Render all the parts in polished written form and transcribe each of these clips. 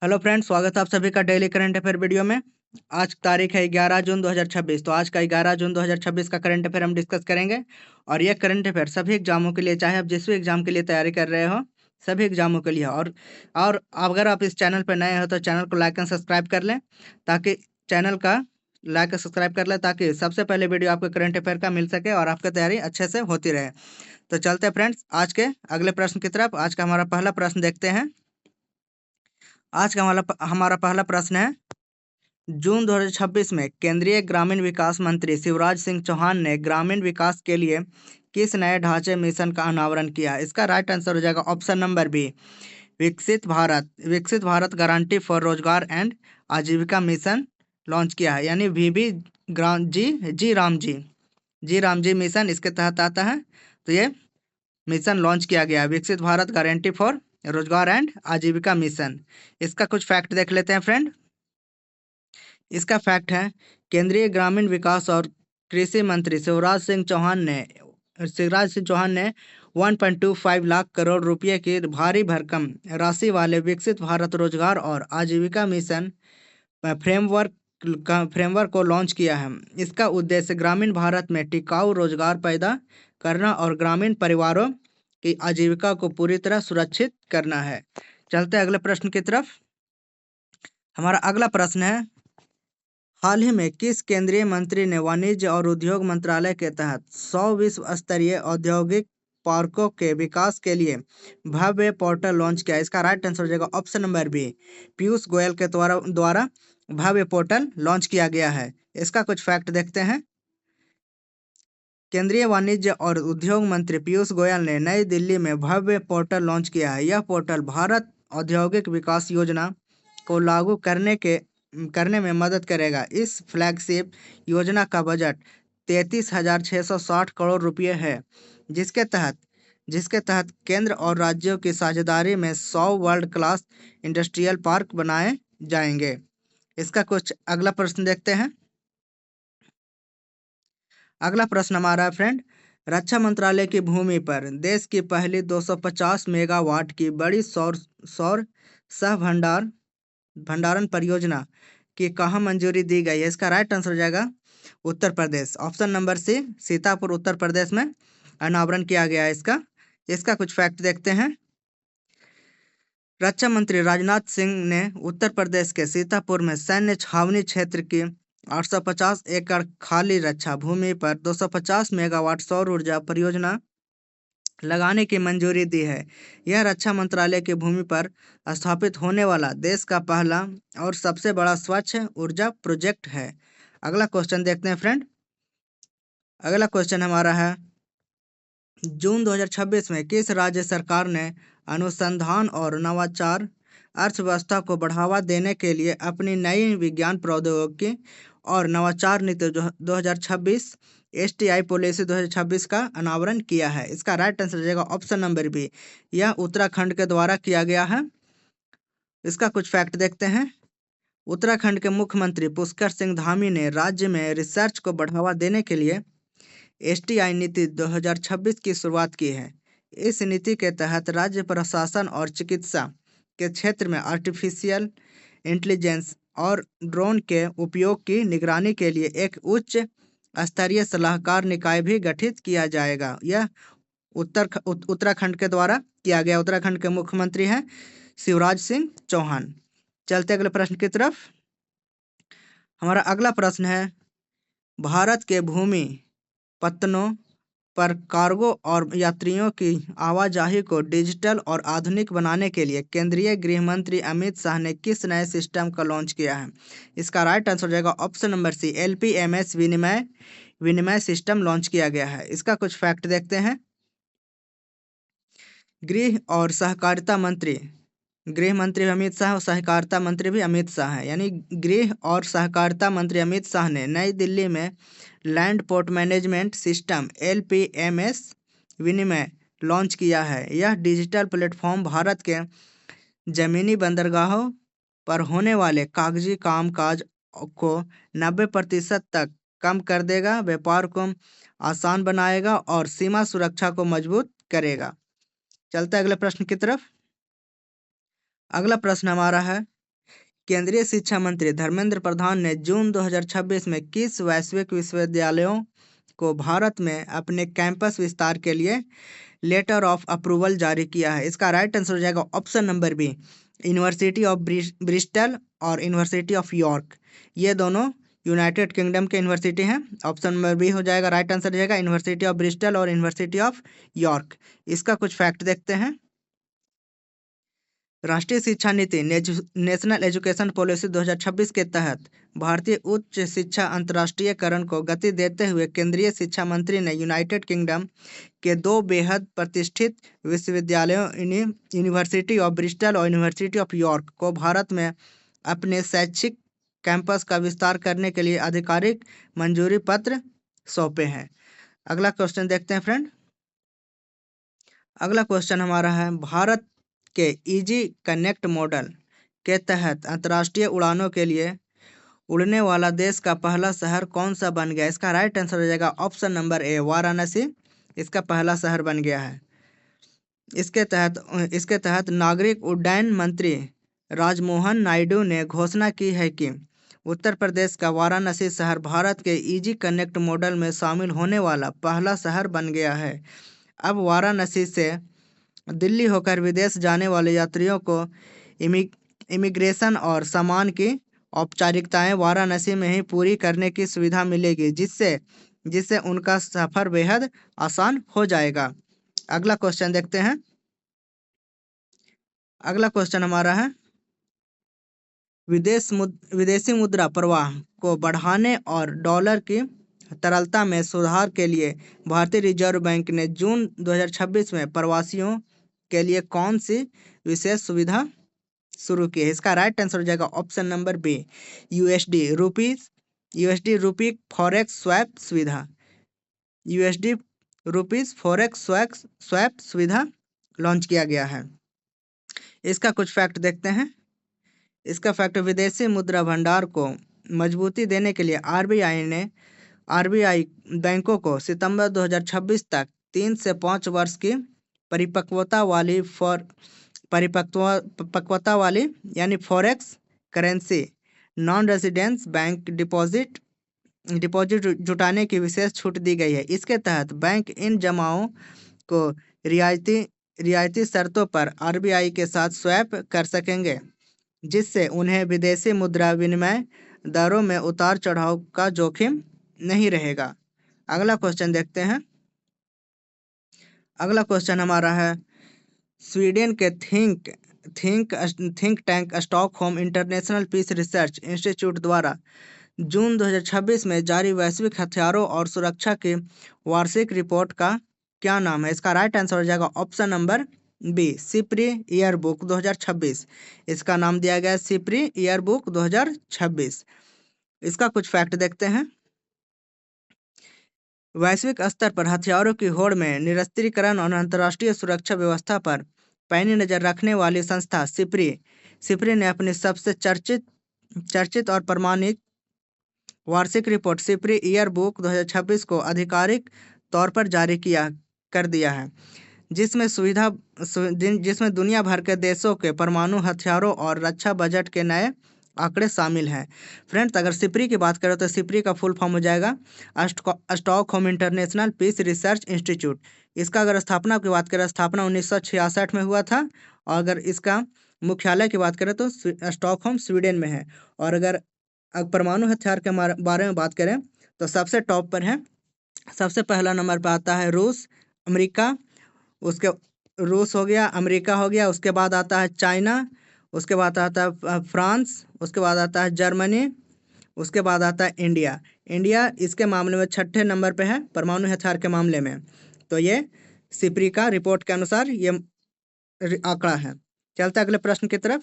Hello friends, स्वागत है आप सभी का डेली करंट अफेयर वीडियो में। आज तारीख है 11 जून 2026। तो आज का 11 जून 2026 का करंट अफेयर हम डिस्कस करेंगे। और ये करंट अफेयर सभी एग्जामों के लिए, चाहे आप जिस भी एग्जाम के लिए तैयारी कर रहे हो, सभी एग्जामों के लिए। और अगर आप इस चैनल पर नए हो तो चैनल को लाइक एंड सब्सक्राइब कर लें, ताकि चैनल का लाइक और सब्सक्राइब कर लें, ताकि सबसे पहले वीडियो आपको करंट अफेयर का मिल सके और आपकी तैयारी अच्छे से होती रहे। तो चलते हैं फ्रेंड्स आज के अगले प्रश्न की तरफ। आज का हमारा पहला प्रश्न देखते हैं। आज का हमारा पहला प्रश्न है, जून 2026 में केंद्रीय ग्रामीण विकास मंत्री शिवराज सिंह चौहान ने ग्रामीण विकास के लिए किस नए ढांचे मिशन का अनावरण किया? इसका राइट आंसर हो जाएगा ऑप्शन नंबर बी, विकसित भारत गारंटी फॉर रोजगार एंड आजीविका मिशन लॉन्च किया है, यानी वीबी ग्राम जी राम जी मिशन इसके तहत आता है। तो ये मिशन लॉन्च किया गया है, विकसित भारत गारंटी फॉर रोजगार एंड आजीविका मिशन। इसका कुछ फैक्ट देख लेते हैं फ्रेंड। इसका फैक्ट है, केंद्रीय ग्रामीण विकास और कृषि मंत्री शिवराज सिंह चौहान ने 1.25 लाख करोड़ रुपए की भारी भरकम राशि वाले विकसित भारत रोजगार और आजीविका मिशन फ्रेमवर्क को लॉन्च किया है। इसका उद्देश्य ग्रामीण भारत में टिकाऊ रोजगार पैदा करना और ग्रामीण परिवारों की आजीविका को पूरी तरह सुरक्षित करना है। चलते अगले प्रश्न की तरफ। हमारा अगला प्रश्न है, हाल ही में किस केंद्रीय मंत्री ने वाणिज्य और उद्योग मंत्रालय के तहत 100 विश्व स्तरीय औद्योगिक पार्कों के विकास के लिए भव्य पोर्टल लॉन्च किया? इसका राइट आंसर हो जाएगा option number B, Piyush Goyal के द्वारा भव्य पोर्टल लॉन्च किया गया है। इसका कुछ फैक्ट देखते हैं। केंद्रीय वाणिज्य और उद्योग मंत्री पीयूष गोयल ने नई दिल्ली में भव्य पोर्टल लॉन्च किया है। यह पोर्टल भारत औद्योगिक विकास योजना को लागू करने में मदद करेगा। इस फ्लैगशिप योजना का बजट 33,660 करोड़ रुपए है, जिसके तहत केंद्र और राज्यों की साझेदारी में 100 वर्ल्ड क्लास इंडस्ट्रियल पार्क बनाए जाएंगे। इसका कुछ अगला प्रश्न देखते हैं। अगला प्रश्न हमारा फ्रेंड, रक्षा मंत्रालय की भूमि पर देश की पहली 250 मेगावाट की बड़ी सौर सह भंडारण परियोजना की कहाँ मंजूरी दी गई है? इसका राइट आंसर हो जाएगा Uttar Pradesh, option number C, Sitapur Uttar Pradesh में अनावरण किया गया है इसका कुछ फैक्ट देखते हैं। रक्षा मंत्री राजनाथ सिंह ने उत्तर प्रदेश के सीतापुर में सैन्य छावनी क्षेत्र की 850 एकड़ खाली रक्षा भूमि पर 250 मेगावाट सौर ऊर्जा परियोजना लगाने की मंजूरी दी है। यह रक्षा मंत्रालय की भूमि पर स्थापित होने वाला देश का पहला और सबसे बड़ा स्वच्छ ऊर्जा प्रोजेक्ट है। अगला क्वेश्चन देखते हैं फ्रेंड। अगला क्वेश्चन हमारा है, जून 2026 में किस राज्य सरकार ने अनुसंधान और नवाचार अर्थव्यवस्था को बढ़ावा देने के लिए अपनी नई विज्ञान प्रौद्योगिकी और नवाचार नीति 2026 STI पॉलिसी 2026 का अनावरण किया है? इसका राइट आंसर हो जाएगा ऑप्शन नंबर बी, यह उत्तराखंड के द्वारा किया गया है। इसका कुछ फैक्ट देखते हैं। उत्तराखंड के मुख्यमंत्री पुष्कर सिंह धामी ने राज्य में रिसर्च को बढ़ावा देने के लिए STI नीति 2026 की शुरुआत की है। इस नीति के तहत राज्य प्रशासन और चिकित्सा के क्षेत्र में आर्टिफिशियल इंटेलिजेंस और ड्रोन के उपयोग की निगरानी के लिए एक उच्च स्तरीय सलाहकार निकाय भी गठित किया जाएगा। यह उत्तराखंड के द्वारा किया गया। उत्तराखंड के मुख्यमंत्री हैं शिवराज सिंह चौहान। चलते अगले प्रश्न की तरफ। हमारा अगला प्रश्न है, भारत के भूमि पत्तनों पर कार्गो और यात्रियों की आवाजाही को डिजिटल और आधुनिक बनाने के लिए केंद्रीय गृह मंत्री अमित शाह ने किस नए सिस्टम का लॉन्च किया है? इसका राइट आंसर हो जाएगा ऑप्शन नंबर सी, LPMS विनिमय सिस्टम लॉन्च किया गया है। इसका कुछ फैक्ट देखते हैं। गृह मंत्री अमित शाह और सहकारिता मंत्री भी अमित शाह हैं, यानी गृह और सहकारिता मंत्री अमित शाह ने नई दिल्ली में land port management system LPMS विनिमय लॉन्च किया है। यह डिजिटल प्लेटफॉर्म भारत के जमीनी बंदरगाहों पर होने वाले कागजी कामकाज को 90% तक कम कर देगा, व्यापार को आसान बनाएगा और सीमा सुरक्षा को मजबूत करेगा। चलते अगले प्रश्न की तरफ। अगला प्रश्न हमारा है, केंद्रीय शिक्षा मंत्री धर्मेंद्र प्रधान ने जून 2026 में किस वैश्विक विश्वविद्यालयों को भारत में अपने कैंपस विस्तार के लिए लेटर ऑफ अप्रूवल जारी किया है? इसका राइट आंसर हो जाएगा option number B, university of Bristol और यूनिवर्सिटी ऑफ यॉर्क। ये दोनों यूनाइटेड किंगडम के यूनिवर्सिटी हैं। ऑप्शन नंबर बी हो जाएगा, राइट आंसर हो जाएगा यूनिवर्सिटी ऑफ ब्रिस्टल और यूनिवर्सिटी ऑफ यॉर्क। इसका कुछ फैक्ट देखते हैं। राष्ट्रीय शिक्षा नीति नेशनल एजुकेशन पॉलिसी 2026 के तहत भारतीय उच्च शिक्षा अंतर्राष्ट्रीयकरण को गति देते हुए केंद्रीय शिक्षा मंत्री ने यूनाइटेड किंगडम के 2 बेहद प्रतिष्ठित विश्वविद्यालयों यूनिवर्सिटी ऑफ ब्रिस्टल और यूनिवर्सिटी ऑफ यॉर्क को भारत में अपने शैक्षिक कैंपस का विस्तार करने के लिए आधिकारिक मंजूरी पत्र सौंपे हैं। अगला क्वेश्चन देखते हैं फ्रेंड। अगला क्वेश्चन हमारा है, भारत के इजी कनेक्ट मॉडल के तहत अंतर्राष्ट्रीय उड़ानों के लिए उड़ने वाला देश का पहला शहर कौन सा बन गया? इसका राइट आंसर हो जाएगा ऑप्शन नंबर ए, वाराणसी इसका पहला शहर बन गया है। इसके तहत नागरिक उड्डयन मंत्री राजमोहन नायडू ने घोषणा की है कि उत्तर प्रदेश का वाराणसी शहर भारत के इजी कनेक्ट मॉडल में शामिल होने वाला पहला शहर बन गया है। अब वाराणसी से दिल्ली होकर विदेश जाने वाले यात्रियों को इमिग्रेशन और सामान की औपचारिकताएं वाराणसी में ही पूरी करने की सुविधा मिलेगी, जिससे उनका सफर बेहद आसान हो जाएगा। अगला क्वेश्चन देखते हैं। अगला क्वेश्चन हमारा है, विदेशी मुद्रा प्रवाह को बढ़ाने और डॉलर की तरलता में सुधार के लिए भारतीय रिजर्व बैंक ने जून 2026 में प्रवासियों के लिए कौन सी विशेष सुविधा शुरू की है? इसका राइट आंसर हो जाएगा ऑप्शन नंबर बी, यूएसडी रूपी फॉरेक्स स्वैप सुविधा। यूएसडी रुपीज फॉरेक्स स्वैप सुविधा लॉन्च किया गया है। इसका कुछ फैक्ट देखते हैं। इसका फैक्ट, विदेशी मुद्रा भंडार को मजबूती देने के लिए आरबीआई बैंकों को सितंबर 2026 तक 3 से 5 वर्ष की परिपक्वता वाली यानी forex currency non residence bank deposit जुटाने की विशेष छूट दी गई है। इसके तहत बैंक इन जमाओं को रियायती शर्तों पर आरबीआई के साथ स्वैप कर सकेंगे, जिससे उन्हें विदेशी मुद्रा विनिमय दरों में उतार चढ़ाव का जोखिम नहीं रहेगा। अगला क्वेश्चन देखते हैं। अगला क्वेश्चन हमारा है, स्वीडन के think tank Stockholm International Peace Research Institute द्वारा जून 2026 में जारी वैश्विक हथियारों और सुरक्षा की वार्षिक रिपोर्ट का क्या नाम है? इसका राइट आंसर हो जाएगा option number B, SIPRI yearbook 2026। इसका नाम दिया गया सिप्री ईयरबुक 2026। इसका कुछ फैक्ट देखते हैं। वैश्विक स्तर पर हथियारों की होड़ में निरस्त्रीकरण और अंतर्राष्ट्रीय सुरक्षा व्यवस्था पर पैनी नजर रखने वाली संस्था सिप्री ने अपनी सबसे चर्चित और प्रमाणित वार्षिक रिपोर्ट सिप्री ईयरबुक 2026 को आधिकारिक तौर पर जारी कर दिया है, जिसमें दुनिया भर के देशों के परमाणु हथियारों और रक्षा बजट के नए आंकड़े शामिल हैं। फ्रेंड्स, अगर सिप्री की बात करें तो सिप्री का फुल फॉर्म हो जाएगा Stockholm International Peace Research Institute. इसका अगर स्थापना की बात करें, स्थापना 1966 में हुआ था। और अगर इसका मुख्यालय की बात करें तो स्टॉकहोम स्वीडन में है। और अगर परमाणु हथियार के बारे में बात करें तो सबसे टॉप पर है, सबसे पहला नंबर पर आता है रूस हो गया, अमेरिका हो गया, उसके बाद आता है चाइना, उसके बाद आता है फ्रांस, उसके बाद आता है जर्मनी, उसके बाद आता है इंडिया इसके मामले में 6ठे नंबर पे है परमाणु हथियार के मामले में। तो ये सिप्री का रिपोर्ट के अनुसार ये आंकड़ा है। चलते अगले प्रश्न की तरफ।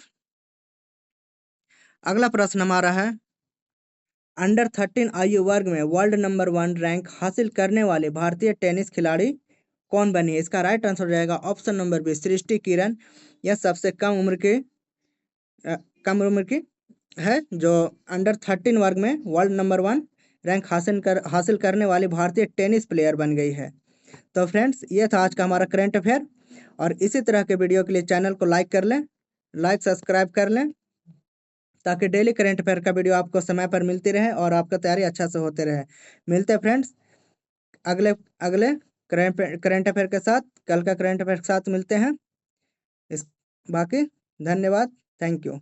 अगला प्रश्न हमारा है, अंडर 13 आयु वर्ग में वर्ल्ड नंबर 1 रैंक हासिल करने वाले भारतीय टेनिस खिलाड़ी कौन बनी है? इसका राइट आंसर हो जाएगा ऑप्शन नंबर बी, सृष्टि किरण। यह सबसे कम उम्र की है जो अंडर 13 वर्ग में वर्ल्ड नंबर 1 रैंक हासिल करने वाली भारतीय टेनिस प्लेयर बन गई है। तो फ्रेंड्स, ये था आज का हमारा करंट अफेयर। और इसी तरह के वीडियो के लिए चैनल को लाइक सब्सक्राइब कर लें ताकि डेली करंट अफेयर का वीडियो आपको समय पर मिलती रहे और आपका तैयारी अच्छा से होते रहे। मिलते हैं फ्रेंड्स अगले अगले करंट अफेयर के साथ। कल का करंट अफेयर के साथ मिलते हैं। इस बाकी धन्यवाद। Thank you.